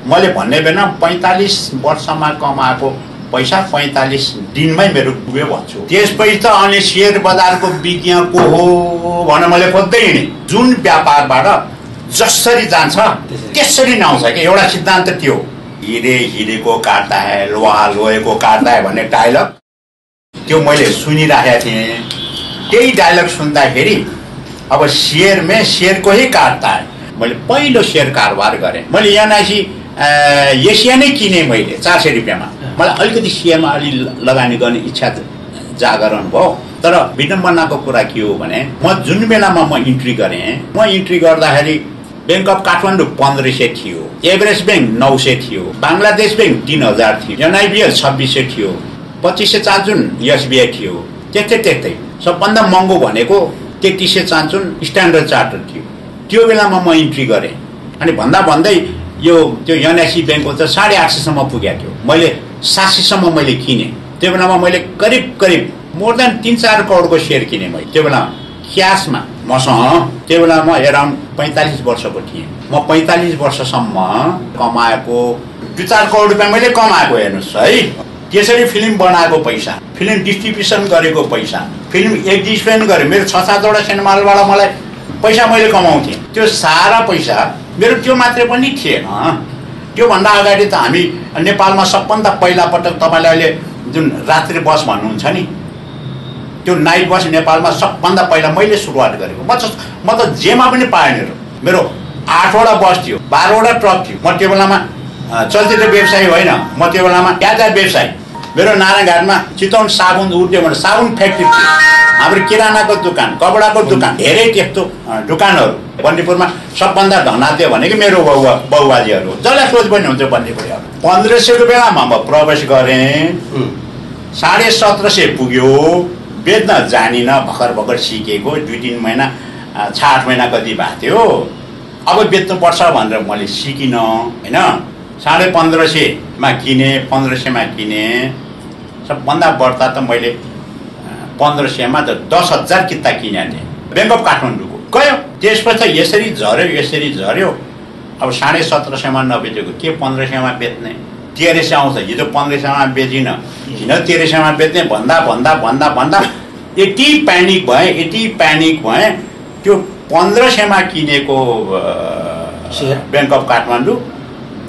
मैले भन्ने बेला 45 वर्षमा कमाएको पैसा 45 दिनमै मेरो डुब्यो भन्छु। त्यसपछि त अनि शेयर बजारको विज्ञ को हो भनेर मैले खोज्दै हिँडेँ। जुन व्यापारबाट जसरी जान्छ त्यसरी नआउँछ कि एउटा सिद्धान्त त्यो हिरे हिरेको काट्दा है लोहा लोहेको काट्दा है भन्ने डायलग त्यो मैले सुनिराखेको थिएँ। त्यही डायलग सुन्दाखेरि अब शेयरको ही काट्दा है। मैले पहिलो शेयर कारोबार गरेँ। मैले एनआइसी एसिया नै किने मैले 400 रुपियाँमा। मलाई अलिकति शेयरमा अलि लगानी गर्ने इच्छा जागरण भयो। तर विडम्बनाको कुरा के हो भने म जुन बेलामा म इन्ट्री गर्दाखेरि बैंक अफ काठमाडौँ 1500 थियो, एभरेस्ट बैंक 900 थियो, बांग्लादेश बैंक 3000 थियो, एनआइबिएल 2600 थियो, 2500 चान्चुन एसबिआई थियो। त्यस्तै सबभन्दा महँगो भनेको 3300 चान्चुन स्ट्यान्डर्ड चार्टर थियो। त्यो बेलामा म इन्ट्री गरेँ अनि भन्दै त्यो एनआइसी बैंकको त 850 सम्म पुगेको थियो। मैले 700 सम्म मैले किने। त्यो बेलामा मैले करिब मोर देन 3-4 करोडको शेयर किने मैले त्यो बेला क्यासमा। मसँग त्यो बेला म अराउन्ड 45 वर्षको थिएँ। म 45 वर्षसम्म कमाएको 2-4 करोड रुपियाँ मैले कमाएको हेर्नुहोस् है। त्यसरी फिल्म बनाएको पैसा, फिल्म डिस्ट्रिब्युसन गरेको पैसा, फिल्म एक्जिबिसन गरेँ। मेरो 6-7 वटा सिनेमा हलबाट मलाई पैसा मैले कमाउँथेँ। त्यो सारा पैसा मेरो त्यो मात्रै पनि थिएन। त्योभन्दा अगाडि त हामी नेपालमा सबभन्दा पहिला पटक तपाईँले अहिले जुन रात्रि बस भन्नुहुन्छ नि त्यो नाइट बस नेपालमा सबभन्दा पहिला मैले सुरुवात गरेको। म त जेमा पनि पाएन। मेरो 8 वटा बस थियो, 12 वटा ट्रक थियो। म त्यो बेलामा चलचित्र व्यवसायी होइन, म त्यो बेलामा यातायात व्यवसायी। मेरो नारायणघाटमा चितवन साबुन उठ्यो भने साबुन फ्याक्ट्री थियो, हाम्रो किरानाको दोकान, कपडाको दोकान, धेरै त्यस्तो दोकानहरू। बन्दीपुरमा सबभन्दा धनाढ्य भनेको मेरो बाउबाजेहरू हो। जसलाई सोच पनि हुन्छ बन्दीपुरहरू। 1500 रुपियाँमा म प्रवेश गरेँ, 1750 पुग्यो। बेच्न जानिन, भर्खर सिकेको, 2-3 महिना 6-8 महिना कति भएको थियो। अब बेच्नुपर्छ भनेर मैले सिकिनँ होइन। 1550मा किने, 1500मा किने। सबभन्दा बढ्ता त मैले 1500मा त 10,000 किता किनेको थिएँ बैंक अफ काठमाडौँको। गयो त्यसपछि यसरी झऱ्यो। अब 1750मा नबेचेको के 1500मा बेच्ने? 1300 आउँछ। हिजो 1500मा बेचिन, किन 1300मा बेच्ने भन्दा यति प्यानिक भएँ। त्यो 1500मा किनेको बैंक अफ काठमाडौँ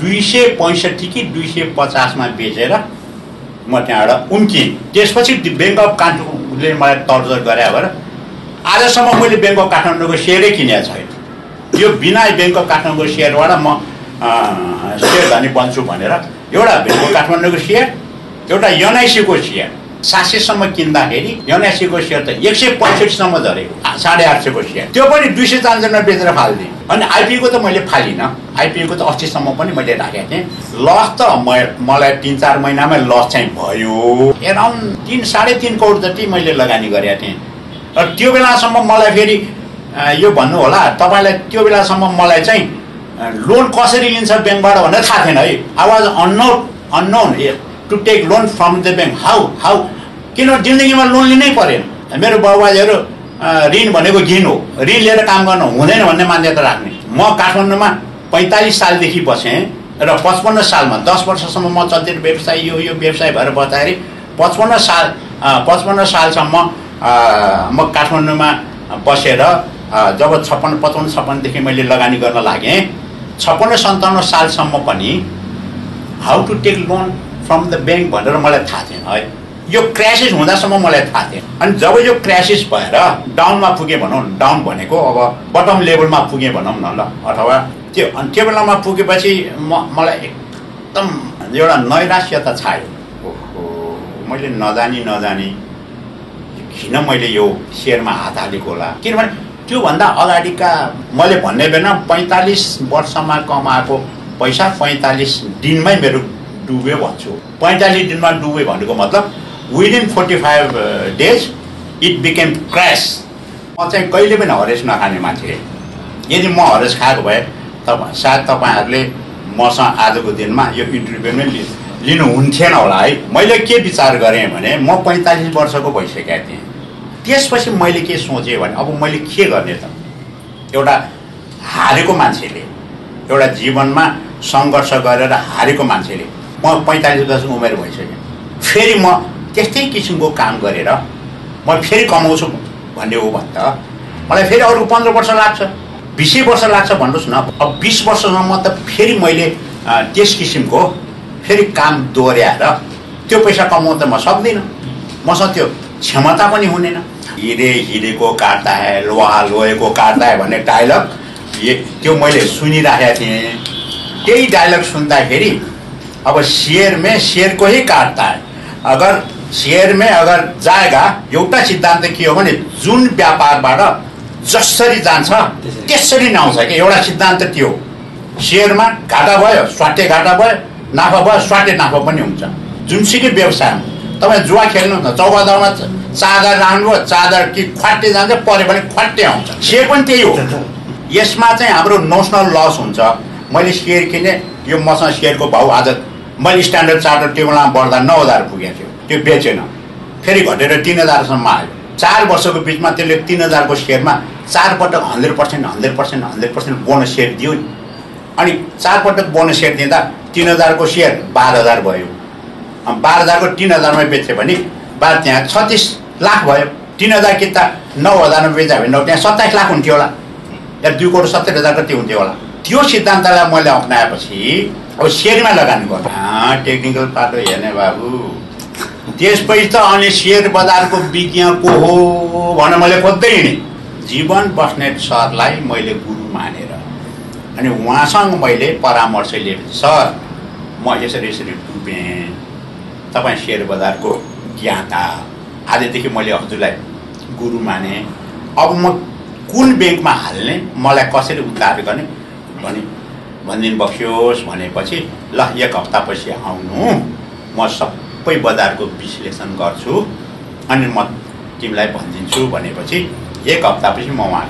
265 कि 250मा बेचेर म त्यहाँबाट उम्किएँ। त्यसपछि बैंक अफ काठमाडौँले मलाई तर्जर गरे भएर आजसम्म मैले बैंक अफ काठमाडौँको सेयरै किनेको छैन। यो बिना बैंक अफ काठमाडौँको सेयरबाट म सेयर धनी बन्छु भनेर एउटा बैंक अफ काठमाडौँको सेयर, एउटा एनआइसीको सेयर 700 सम्म किन्दाखेरि एनआइसीको सेयर त 165 सम्म झरेको, 850को सेयर त्यो पनि 200 चान्चुनमा बेचेर फालिदिएँ। अनि आइपिओको त मैले फालिनँ। आइपिओको त 80 सम्म पनि मैले राखेको थिएँ। लस त मलाई 3-4 महिनामै लस चाहिँ भयो। अराउन्ड 3-3.5 करोड जति मैले लगानी गरेको थिएँ। र त्यो बेलासम्म मलाई फेरि यो भन्नु होला तपाईँलाई, त्यो बेलासम्म मलाई चाहिँ लोन कसरी लिन्छ ब्याङ्कबाट भनेर थाहा थिएन है। I was unknown to take loan from the bank. How किनभने जिन्दगीमा लोन लिनै परेन। मेरो बाबुबाजेहरू ऋण भनेको घिन हो, ऋण लिएर काम गर्नु हुँदैन भन्ने मान्यता राख्ने। म काठमाडौँमा 45 सालदेखि बसेँ र 55 सालमा 10 वर्षसम्म म चलचित्र व्यवसाय यो व्यवसाय भएर बस्दाखेरि 55 सालसम्म म काठमाडौँमा बसेर जब 56-55देखि मैले लगानी गर्न लागेँ 56-57 सालसम्म पनि how to take loan from the bank भनेर मलाई थाहा थिएन है। यो क्राइसिस हुँदासम्म मलाई थाहा थिएन। अनि जब यो क्राइसिस भएर डाउनमा पुगेँ भनौँ, डाउन भनेको अब बटम लेभलमा पुगेँ भनौँ न ल, अथवा त्यो बेलामा पुगेपछि मलाई एकदम एउटा नैराश्यता छायो। ओहो, मैले नजानी किन मैले यो सेयरमा हात हालेको होला। किनभने त्योभन्दा अगाडिका मैले भन्ने बेला 45 वर्षमा कमाएको पैसा 45 दिनमै मेरो डुब्यो भन्छु। 45 दिनमा डुब्यो भनेको मतलब within 45 days it became crash. म चाहिँ कहिले पनि हरेस नखाने मान्छे। यदि म हरेस खाएको भए सायद तपाईँहरूले मसँग आजको दिनमा यो इन्टरभ्यू नै लिनुहुन्थेन होला है। मैले के विचार गरेँ भने म 45 वर्षको भइसकेका थिएँ। त्यसपछि मैले के सोचेँ भने अब मैले के गर्ने त। एउटा हारेको मान्छेले, एउटा जीवनमा सङ्घर्ष गरेर हारेको मान्छेले म 45 वर्षको उमेर भइसक्यो फेरि म त्यस्तै किसिमको काम गरेर म फेरि कमाउँछु भन्ने हो भन्दा मलाई फेरि अरू 15 वर्ष लाग्छ 20 वर्ष लाग्छ भन्नुहोस् न अब 20 वर्षसम्म त फेरि मैले त्यस किसिमको फेरि काम दोहोऱ्याएर त्यो पैसा कमाउन त म सक्दिनँ मसँग त्यो क्षमता पनि हुँदैन हिरे को काट्दा है लोहे को काट्दा है भन्ने डायलग त्यो मैले सुनिराखेको थिएँ त्यही डायलग सुन्दाखेरि अब शेर को ही काट्दा है अगर शेयर में अगर जाएगा एउटा सिद्धान्त के हो भने जुन व्यापारबाट जसरी जान्छ त्यसरी नआउँछ के एउटा सिद्धान्त त्यो शेयरमा घाटा भयो स्वाटे घाटा भयो नाफा भयो स्वाटे नाफा पनि हुन्छ जुनसुकै व्यवसायमा तपाईँ जुवा खेल्नु न चौबन्दामा चादर राख्नुभयो चादर कि ख्वाट्टे जान्छ परे पनि ख्वाट्टे आउँछ शेयर पनि त्यही हो यसमा चाहिँ हाम्रो नोसनल लस हुन्छ मैले शेयर किने यो मसँग शेयरको भाउ आज मैले स्ट्यान्डर्ड चार्टर टेबलमा बढ्दा 9000 पुगेको थियो त्यो बेचेन फेरि घटेर 3000 सम्म आयो 4 वर्षको बिचमा त्यसले 3000 को शेयरमा 4 पटक 100% बोनस शेयर दियो नि अनि 4 पटक बोनस शेयर दिँदा 3000 को शेयर 12000 भयो 12000 को 3000 मा बेच्यो भने बाद त्यहाँ 36 लाख भयो 3000 किता 9000 मा बेच्यो भने त्यहाँ 27 लाख हुन्थ्यो होला या 2,70,000 कति हुन्थ्यो होला त्यो सिद्धान्तलाई मैले अपनाएपछि अब शेयरमा लगानी गर्नु टेक्निकल पाटो हेर्ने बाबु त्यसपछि त अनि शेयर बजारको विज्ञ को हो भनेर मैले खोज्दै हिँडेँ जीवन बस्नेत सरलाई मैले गुरु मानेर अनि उहाँसँग मैले परामर्श लिएँ सर म यसरी डुबेँ तपाईँ शेयर बजारको ज्ञाता आजदेखि मैले हजुरलाई गुरु माने अब म कुन ब्याङ्कमा हाल्ने मलाई कसरी उद्धार गर्ने भनिदिनु बक्सियोस् भनेपछि ल 1 हप्तापछि आउनु म सबै बजारको विश्लेषण गर्छु अनि म तिमीलाई भनिदिन्छु भनेपछि 1 हप्तापछि म उहाँ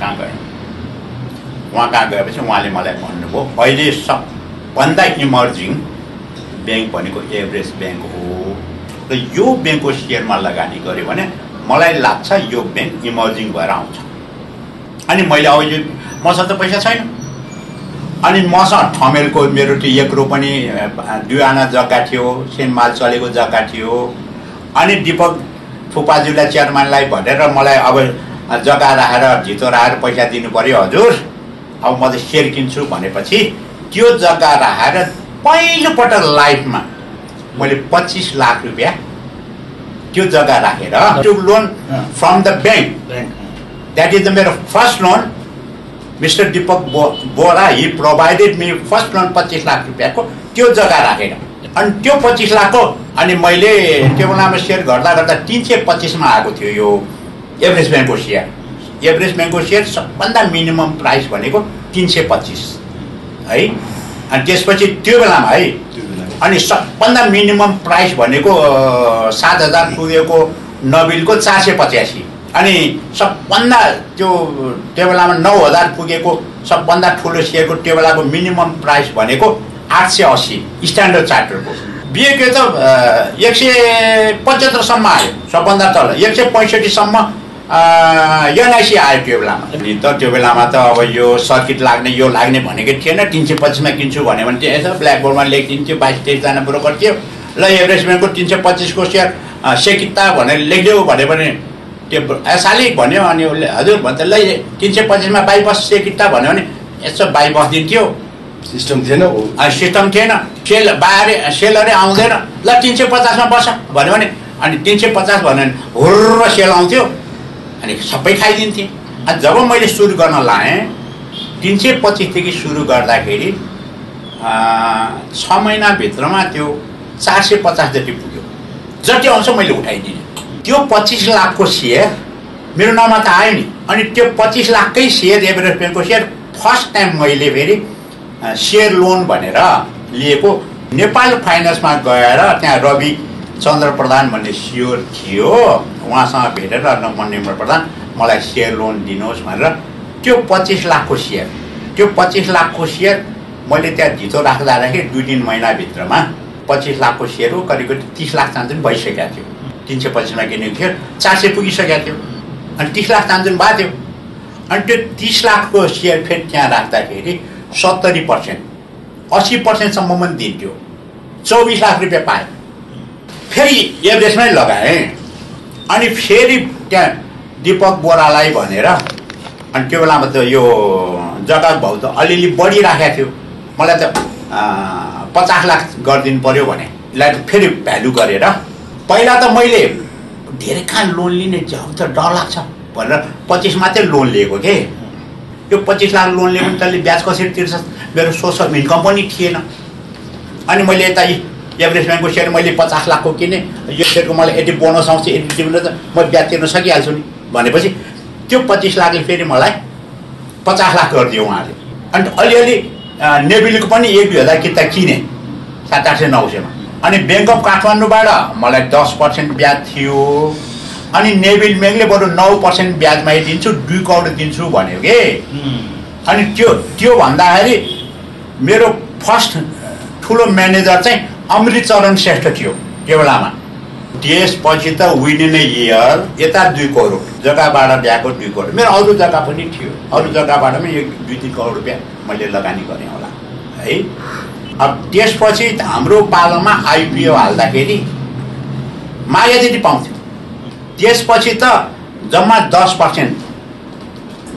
कहाँ गएपछि उहाँले मलाई भन्नुभयो अहिले सबभन्दा इमर्जिङ ब्याङ्क भनेको एभरेज ब्याङ्क हो र यो ब्याङ्कको सेयरमा लगानी गर्यो भने मलाई लाग्छ यो ब्याङ्क इमर्जिङ भएर आउँछ अनि मैले अब यो मसँग त पैसा छैन अनि मसँग ठमेलको मेरो त्यो 1 रो पनि 2 आना जग्गा थियो सेनमाल चलेको जग्गा थियो अनि दीपक फुपाजुलाई चेयरम्यानलाई भनेर मलाई अब जग्गा राखेर धितो राखेर पैसा दिनु पर्यो हजुर अब म त सेयर किन्छु भनेपछि त्यो जग्गा राखेर पहिलो पटक लाइफमा मैले 25 लाख रुपैयाँ त्यो जग्गा राखेर त्यो loan from the bank that is the मेरो first loan mister Deepak Bora he provided me first loan 25 lakh रुपैयाँको त्यो जग्गा राखेर अनि त्यो 25 लाखको अनि मैले त्यो बेलामा सेयर गर्दा 325 मा आएको थियो यो एभरेज ब्याङ्कको सेयर सबभन्दा मिनिमम प्राइस भनेको 325 है अनि त्यसपछि त्यो बेलामा है अनि सबभन्दा मिनिमम प्राइस भनेको 7000 पुगेको नबिलको 485 अनि सबभन्दा त्यो बेलामा 9000 पुगेको सबभन्दा ठुलो सेयरको त्यो बेलाको मिनिमम प्राइस भनेको 880 स्ट्यान्डर्ड चार्टरको बिएको त 175 सम्म आयो सबभन्दा तल 165 सम्म एनआइसी आयो त्यो बेलामा अनि त त्यो बेलामा त अब यो सर्किट लाग्ने यो लाग्ने भनेको थिएन 325 मा किन्छु भन्यो भने चाहिँ यसो ब्ल्याक बोर्डमा लेखिदिन्थ्यो 22-23 जना ब्रोकर थियो ल एभरेज ब्याङ्कको 325 को सेयर सेकिता भनेर लेखिदेऊ भन्यो भने त्यो सालिक भन्यो अनि उसले हजुर भन्छ ल 325 मा बाइपास सेकिता भन्यो भने यसो बाइपास दिन्थ्यो सिस्टम थिएन सेलरै आउँदैन ल 350 मा बस भन्यो भने अनि 350 भन्यो भने हुर्र सेल आउँथ्यो अनि सबै खाइदिन्थे अनि जब मैले सुरु गर्न लाएँ 325 देखि सुरु गर्दाखेरि 6 महिनाभित्रमा त्यो 450 जति पुग्यो जति आउँछ मैले उठाइदिएँ त्यो 25 लाखको सेयर मेरो नाममा त आयो नि अनि त्यो 25 लाखकै सेयर एभरेज ब्याङ्कको सेयर फर्स्ट टाइम मैले फेरि सेयर लोन भनेर लिएको नेपाल फाइनेन्समा गएर त्यहाँ रवि चन्द्र प्रधान भन्ने सियोर थियो उहाँसँग भेटेर निर्मल प्रधान मलाई सेयर लोन दिनुहोस् भनेर त्यो 25 लाखको सेयर मैले त्यहाँ धितो राख्दा 2-3 महिनाभित्रमा 25 लाखको सेयर हो करिब 30 लाख चान्जुन भइसकेको थियो 325 मा किनेको थियो 400 पुगिसकेको थियो अनि 30 लाख चान्जुन भएको थियो अनि त्यो 30 लाखको सेयर फेरि त्यहाँ राख्दाखेरि 70% 80% सम्म पनि दिन्थ्यो। 24 लाख रुपियाँ पाएँ। फेरि एभरेजमै लगाएँ। अनि फेरि त्यहाँ दीपक बोरालाई भनेर, अनि त्यो बेलामा त यो जग्गा भाउ त अलिअलि बढिराखेको थियो। मलाई त 50 लाख गरिदिनु पर्यो भने यसलाई फेरि भ्यालु गरेर पहिला त मैले धेरै कहाँ लोन लिने जाउँ त डर लाग्छ भनेर 25 मात्रै लोन लिएको के। यो 25 लाख लोन लियो भने त्यसले ब्याज कसरी तिर्छ? मेरो सोर्स अफ इन्कम पनि थिएन। अनि मैले यता एभरेज ब्याङ्कको सेयर मैले 50 लाखको किने, यो सेयरको मलाई यति बोनस आउँछ, यति दिनु त म ब्याज तिर्न सकिहाल्छु नि भनेपछि त्यो 25 लाखले फेरि मलाई 50 लाख गरिदियो उहाँले। अनि अलिअलि नेभिलको पनि 1-2 हजार किताब किने 700-800-900मा। अनि ब्याङ्क अफ काठमाडौँबाट मलाई 10% ब्याज थियो। अनि नेभिल ब्याङ्कले बरु 9% ब्याजमा दिन्छु, 2 करोड दिन्छु भन्यो के। अनि त्यो भन्दाखेरि मेरो फर्स्ट ठुलो म्यानेजर चाहिँ अमृतचरण श्रेष्ठ थियो त्यो बेलामा। त्यसपछि त विदिन ए इयर यता 2 करोड जग्गाबाट ल्याएको 2 करोड। मेरो अरू जग्गा पनि थियो, अरू जग्गाबाट पनि 1-2-3 करोड रुपियाँ मैले लगानी गरेँ होला है। अब त्यसपछि हाम्रो पालोमा आइपिओ हाल्दाखेरि माया दिदी पाउँथ्यो। त्यसपछि त जम्मा 10%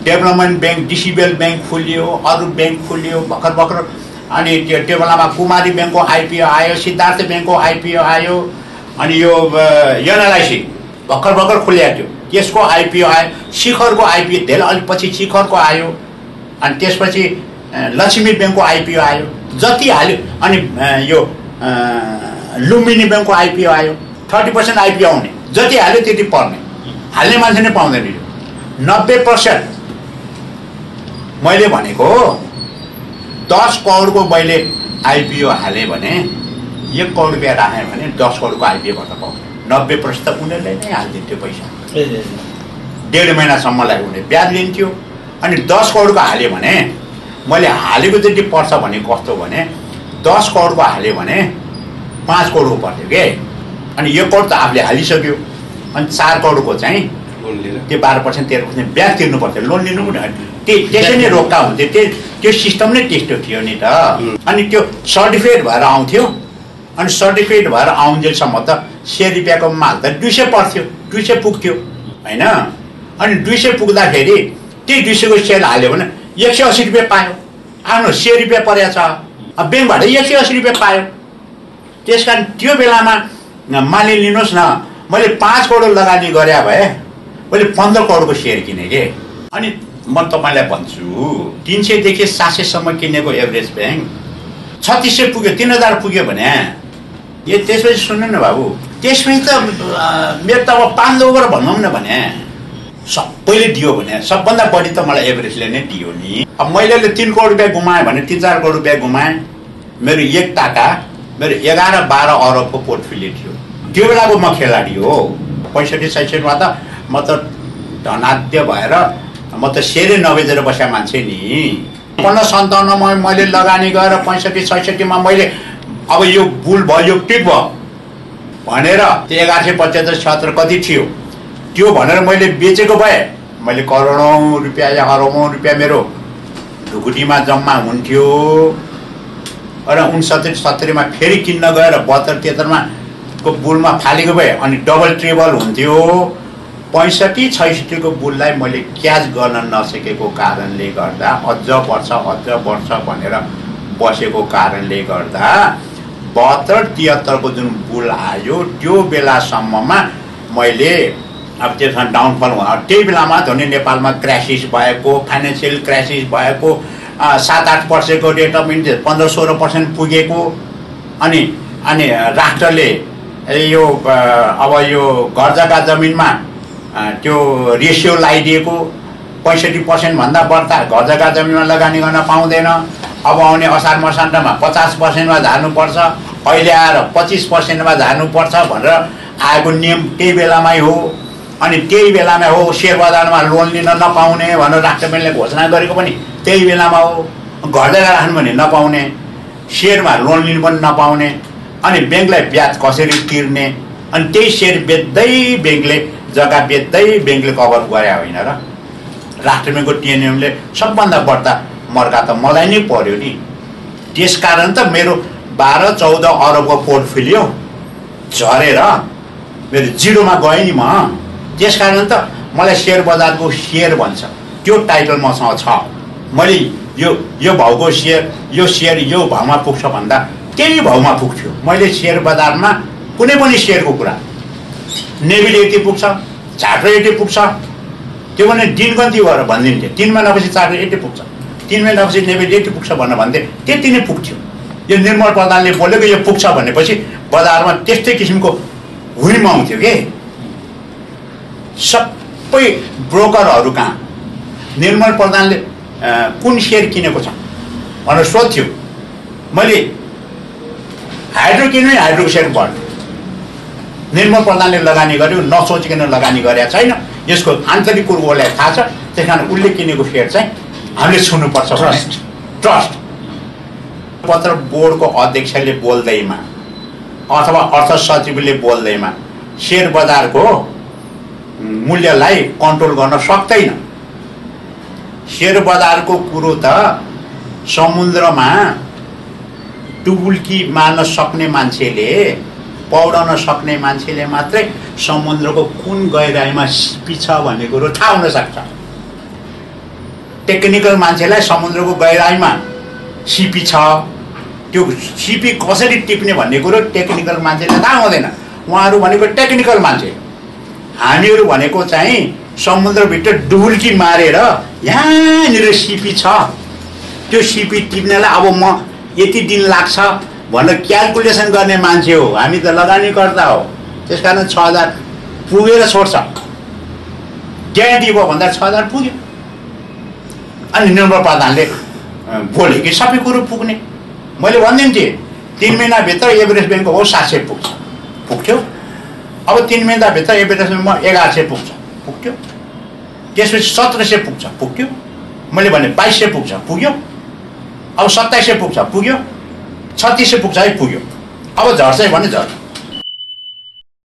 डेभलपमेन्ट ब्याङ्क, डिसिबिएल ब्याङ्क खुलियो, अरू ब्याङ्क खुलियो भर्खर। अनि त्यो बेलामा कुमारी ब्याङ्कको आइपिओ आयो, सिद्धार्थ ब्याङ्कको आइपिओ आयो, अनि यो एनएलआइसी भर्खर खुलिएको थियो, त्यसको आइपिओ आयो, शिखरको आइपिओ धेरै अलिक पछि शिखरको आयो, अनि त्यसपछि लक्ष्मी ब्याङ्कको आइपिओ आयो, जति हाल्यो। अनि यो लुम्बिनी ब्याङ्कको आइपिओ आयो। 30% आइपिओ आउने, जति हाल्यो त्यति पर्ने, हाल्ने मान्छे नै पाउँदैन। यो 90% मैले भनेको 10 करोडको मैले आइपिओ हालेँ भने 1 करोड रुपियाँ राखेँ भने 10 करोडको आइपिओ गर्दा पाउँछ। 90% त उनीहरूले नै हालिदिन्थ्यो पैसा। 1.5 महिनासम्मलाई उनीहरूले ब्याज लिन्थ्यो। अनि 10 करोडको हाल्यो भने मैले हालेको जति पर्छ भने कस्तो भने 10 करोडको हाल्यो भने 5 करोडको पर्थ्यो के। अनि 1 करोड त आफूले हालिसक्यो। अनि 4 करोडको चाहिँ त्यो 12% 13% ब्याज तिर्नु पर्थ्यो। लोन लिनु पनि त्यसै नै रोक्का हुन्थ्यो। त्यो सिस्टम नै त्यस्तो थियो नि त। अनि त्यो सर्टिफिकेट भएर आउँथ्यो। अनि सर्टिफिकेट भएर आउन्जेलसम्म त 100 रुपियाँको माल त 200 पर्थ्यो, 200 पुग्थ्यो होइन। अनि 200 पुग्दाखेरि त्यही 200 को सेल हाल्यो भने 180 रुपियाँ पायो। आफ्नो 100 रुपियाँ परेको छ, ब्याङ्कबाट 180 रुपियाँ पायो। त्यस कारण त्यो बेलामा मानिलिनुहोस् न, मैले 5 करोड लगानी गरे भए मैले 15 करोडको सेयर किने के। अनि म तपाईँलाई भन्छु 300 देखि 700 सम्म किनेको एभरेज ब्याङ्क 3600 पुग्यो, 3000 पुग्यो भने यो त्यसपछि सुन्नु न बाबु, त्यसपछि त मेरो त अब 5 ओभर भनौँ न भने सबैले दियो भने सबभन्दा बढी त मलाई एभरेजले नै दियो नि। अब मैले 3 करोड रुपियाँ गुमाएँ भने 3-4 करोड रुपियाँ गुमाएँ। मेरो 1 टाका मेरो 11-12 अरबको पोर्टफोलियो थियो। त्यो बेलाको म खेलाडी हो। 65-66मा त म त धनाढ्य भएर म त सेयरै नबेचेर बसेको मान्छे नि। 15-57मा मैले लगानी गरेर 65-66मा मैले अब यो बुल भयो, यो पिक भयो भनेर त्यो 1175-76 कति थियो त्यो भनेर मैले बेचेको भए मैले करोडौँ रुपियाँ या अरबौँ रुपियाँ मेरो ढुकुटीमा जम्मा हुन्थ्यो। र 69-70मा फेरि किन्न गएर 72-73मा को बुलमा फालेको भए अनि डबल ट्रिबल हुन्थ्यो। 65-66 को बुललाई मैले क्याच गर्न नसकेको कारणले गर्दा अझ बढ्छ भनेर बसेको कारणले गर्दा 72-73 को जुन बुल आयो त्यो बेलासम्ममा मैले अब त्यसमा डाउनफल भयो। त्यही बेलामा धनी नेपालमा क्राइसिस भएको, फाइनेन्सियल क्राइसिस भएको, 7-8% रेट अफ इन्ट्रेस्ट 15-16% पुगेको। अनि राष्ट्रले यो अब यो घर जग्गा जमिनमा त्यो रेसियो लगाइदिएको 65% भन्दा बढ्ता घर जग्गा जमिनमा लगानी गर्न पाउँदैन। अब आउने असार मसान्तमा 50%मा झार्नुपर्छ, अहिले आएर 25%मा झार्नुपर्छ भनेर आएको नियम त्यही बेलामै हो। अनि त्यही बेलामा हो सेयर बजारमा लोन लिन नपाउने भनेर राष्ट्रपतिले घोषणा गरेको पनि त्यही बेलामा हो। घर जग्गा राख्नु भने नपाउने, सेयरमा लोन लिनु पनि नपाउने, अनि ब्याङ्कलाई ब्याज कसरी तिर्ने। अनि त्यही सेयर बेच्दै ब्याङ्कले जग्गा बेच्दै ब्याङ्कले कभर गरे होइन र। राष्ट्रपतिको टिएनएमले सबभन्दा बढ्ता मर्का त मलाई नै पर्यो नि। त्यसकारण त मेरो 12-14 अरबको पोर्टफोलियो झरेर मेरो जिरोमा गयो नि म। त्यसकारण त मलाई सेयर बजारको सेयर भन्छ, त्यो टाइटल मसँग छ। मैले यो भाउको सेयर यो भाउमा पुग्छ भन्दा त्यही भाउमा पुग्थ्यो। मैले सेयर बजारमा कुनै पनि सेयरको कुरा नेभीले यति पुग्छ, झाटो यति पुग्छ, त्यो भने दिनगन्ती भएर भनिदिन्थ्यो। 3 महिनापछि झाटो यति पुग्छ, 3 महिनापछि नेभीले यति पुग्छ भन्थे, त्यति नै पुग्थ्यो। यो निर्मल प्रधानले बोलेको यो पुग्छ भनेपछि बजारमा त्यस्तै किसिमको हुइम आउँथ्यो के। सबै ब्रोकरहरू कहाँ निर्मल प्रधानले कुन सेयर किनेको छ भनेर सोध्थ्यो। मैले हाइड्रो किने, हाइड्रोको सेयर बढ्यो। निर्मल प्रधानले लगानी गर्यो, नसोचिकन लगानी गरेका छैन। यसको आन्तरिक कुरो उसलाई थाहा छ, त्यस कारण उसले किनेको सेयर चाहिँ हामीले छुनुपर्छ। ट्रस्ट पत्र बोर्डको अध्यक्षले बोल्दैमा अथवा अर्थ सचिवले बोल्दैमा सेयर बजारको मूल्यलाई कन्ट्रोल गर्न सक्दैन। सेयर बजारको कुरो त समुद्रमा डुबुल्की मार्न सक्ने मान्छेले, पौडन सक्ने मान्छेले मात्रै समुद्रको कुन गहिराइमा सिपी छ भन्ने कुरो थाहा हुन सक्छ। टेक्निकल मान्छेलाई समुद्रको गहिराइमा सिपी छ, त्यो सिपी कसरी टिप्ने भन्ने कुरो टेक्निकल मान्छेले थाहा हुँदैन। उहाँहरू भनेको टेक्निकल मान्छे, हामीहरू भनेको चाहिँ समुद्रभित्र डुबुल्की मारेर यहाँनिर सिपी छ, त्यो सिपी टिप्नेलाई अब म यति दिन लाग्छ भनेर क्यालकुलेसन गर्ने मान्छे हो। हामी त लगानीकर्ता हो। त्यसकारण 6000 पुगेर छोड्छ। ग्यारेन्टी भयो भन्दा 6000 पुग्यो। अनि निर्मल प्रधानले बोले कि सबै कुरो पुग्ने। मैले भनिदिन्थेँ 3 महिनाभित्र एभरेस्ट ब्याङ्कको हो 700 पुग्थ्यो। अब 3 महिनाभित्र एभरेस्ट ब्याङ्कमा 1100 पुग्थ्यो। त्यसपछि 1700 पुग्थ्यो। मैले भने 2200 पुग्यो। अब 2700 पुग्यो, 3600 पुग्छ है पुग्यो। अब झर्छ भने झर्छ।